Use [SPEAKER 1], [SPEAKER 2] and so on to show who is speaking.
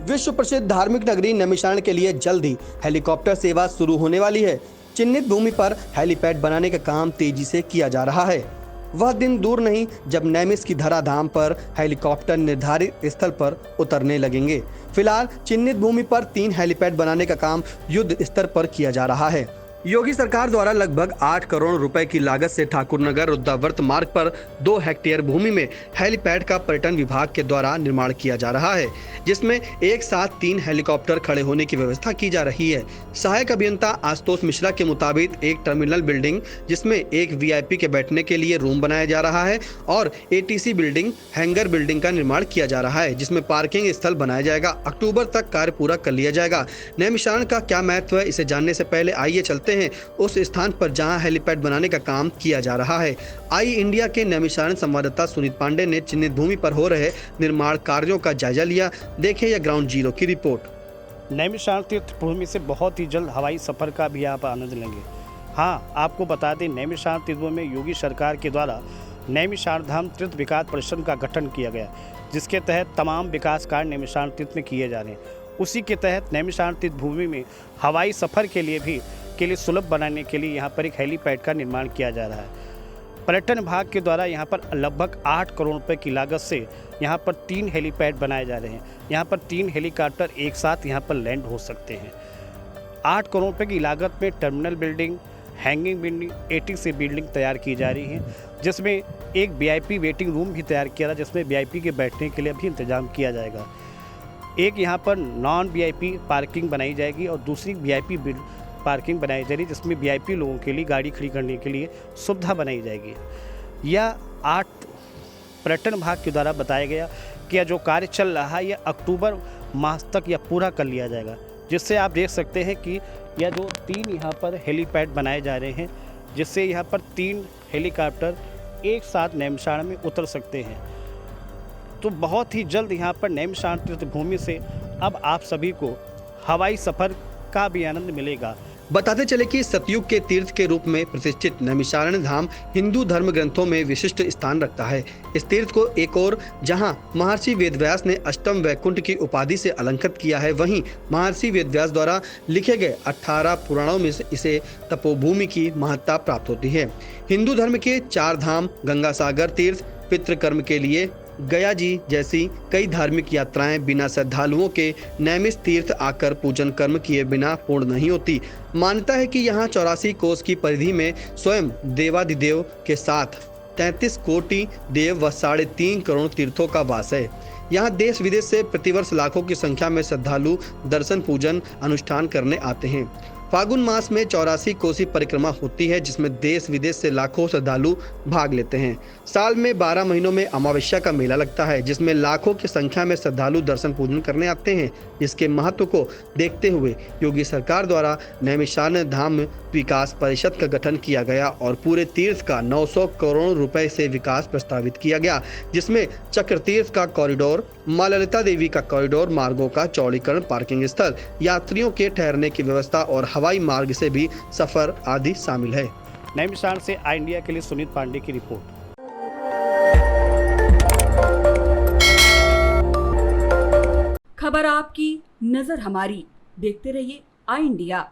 [SPEAKER 1] विश्व प्रसिद्ध धार्मिक नगरी नैमिषारण्य के लिए जल्द ही हेलीकॉप्टर सेवा शुरू होने वाली है। चिन्हित भूमि पर हेलीपैड बनाने का काम तेजी से किया जा रहा है। वह दिन दूर नहीं जब नैमिष की धराधाम पर हेलीकॉप्टर निर्धारित स्थल पर उतरने लगेंगे। फिलहाल चिन्हित भूमि पर 3 हेलीपैड बनाने का काम युद्ध स्तर पर किया जा रहा है। योगी सरकार द्वारा लगभग 8 करोड़ रुपए की लागत से ठाकुरनगर रुद्रावर्त मार्ग पर 2 हेक्टेयर भूमि में हेलीपैड का पर्यटन विभाग के द्वारा निर्माण किया जा रहा है, जिसमें एक साथ 3 हेलीकॉप्टर खड़े होने की व्यवस्था की जा रही है। सहायक अभियंता आशुतोष मिश्रा के मुताबिक एक टर्मिनल बिल्डिंग जिसमें एक वीआईपी के बैठने के लिए रूम बनाया जा रहा है और एटीसी बिल्डिंग, हैंगर बिल्डिंग का निर्माण किया जा रहा है, जिसमें पार्किंग स्थल बनाया जाएगा। अक्टूबर तक कार्य पूरा कर लिया जाएगा। नैमिषारण्य का क्या महत्व है, इसे जानने से पहले आइए चलते हैं उस स्थान पर जहां हेलीपैड बनाने का काम किया जा रहा है। आई इंडिया के नैमिषारण्य संवाददाता सुनीत पांडे ने चिन्हित भूमि पर हो रहे निर्माण कार्यों का जायजा लिया। देखें यह ग्राउंड जीरो की रिपोर्ट।
[SPEAKER 2] नैमिषारण्य तीर्थ भूमि से बहुत ही जल्द हवाई सफर का भी आप आनंद लेंगे। हाँ, आपको बता दें, नैमिषारण्य तीर्थ भूमि में योगी सरकार के द्वारा नैमिषारण्य धाम तीर्थ विकास परिषद का गठन किया गया, जिसके तहत तमाम विकास कार्य नैमिषारण्य तीर्थ में किए जा रहे हैं। उसी के तहत नैमिषारण्य तीर्थ भूमि में हवाई सफर के लिए सुलभ बनाने के लिए यहाँ पर एक हेलीपैड का निर्माण किया जा रहा है। पर्यटन विभाग के द्वारा यहाँ पर लगभग 8 करोड़ रुपए की लागत से यहाँ पर 3 हेलीपैड बनाए जा रहे हैं। यहाँ पर 3 हेलीकॉप्टर एक साथ यहाँ पर लैंड हो सकते हैं। 8 करोड़ रुपए की लागत में terminal building, hanging building, ATC building तैयार की जा रही है, जिसमें एक वीआईपी वेटिंग रूम भी तैयार किया जा रहा है, जिसमें वीआईपी के बैठने के लिए भी इंतजाम किया जाएगा। एक यहाँ पर नॉन वीआईपी पार्किंग बनाई जाएगी और दूसरी वीआईपी पार्किंग बनाई जा रही है, जिसमें वीआईपी लोगों के लिए गाड़ी खड़ी करने के लिए सुविधा बनाई जाएगी। यह 8 पर्यटन विभाग के द्वारा बताया गया कि यह जो कार्य चल रहा है यह अक्टूबर माह तक यह पूरा कर लिया जाएगा, जिससे आप देख सकते हैं कि यह जो 3 यहाँ पर हेलीपैड बनाए जा रहे हैं, जिससे यहाँ पर 3 हेलीकॉप्टर एक साथ नैमिषारण्य में उतर सकते हैं। तो बहुत ही जल्द यहाँ पर नैमिषारण्य तीर्थ भूमि से अब आप सभी को हवाई सफ़र का भी आनंद मिलेगा।
[SPEAKER 1] बताते चले कि सतयुग के तीर्थ के रूप में प्रतिष्ठित नैमिषारण्य धाम हिंदू धर्म ग्रंथों में विशिष्ट स्थान रखता है। इस तीर्थ को एक और जहां महर्षि वेदव्यास ने अष्टम वैकुंठ की उपाधि से अलंकृत किया है, वहीं महर्षि वेदव्यास द्वारा लिखे गए 18 पुराणों में इसे तपोभूमि की महत्ता प्राप्त होती है। हिंदू धर्म के 4 धाम गंगासागर तीर्थ, पितृकर्म के लिए गया जी जैसी कई धार्मिक यात्राएं बिना श्रद्धालुओं के नैमिष तीर्थ आकर पूजन कर्म किए बिना पूर्ण नहीं होती। मान्यता है कि यहाँ 84 कोस की परिधि में स्वयं देवाधिदेव के साथ 33 कोटि देव व 3.5 करोड़ तीर्थों का वास है। यहाँ देश विदेश से प्रतिवर्ष लाखों की संख्या में श्रद्धालु दर्शन पूजन अनुष्ठान करने आते हैं। फागुन मास में 84 कोसी परिक्रमा होती है, जिसमें देश विदेश से लाखों श्रद्धालु भाग लेते हैं। साल में 12 महीनों में अमावस्या का मेला लगता है, जिसमें लाखों की संख्या में श्रद्धालु दर्शन पूजन करने आते हैं। इसके महत्व को देखते हुए योगी सरकार द्वारा नैमिषारण्य धाम विकास परिषद का गठन किया गया और पूरे तीर्थ का 900 करोड़ रुपए से विकास प्रस्तावित किया गया, जिसमें चक्र तीर्थ का कॉरिडोर, मां ललिता देवी का कॉरिडोर, मार्गों का चौड़ीकरण, पार्किंग स्थल, यात्रियों के ठहरने की व्यवस्था और हवाई मार्ग से भी सफर आदि शामिल है।
[SPEAKER 2] नैमिषारण्य से आई इंडिया के लिए सुनीत पांडे की रिपोर्ट।
[SPEAKER 3] खबर आपकी, नजर हमारी। देखते रहिए आई इंडिया।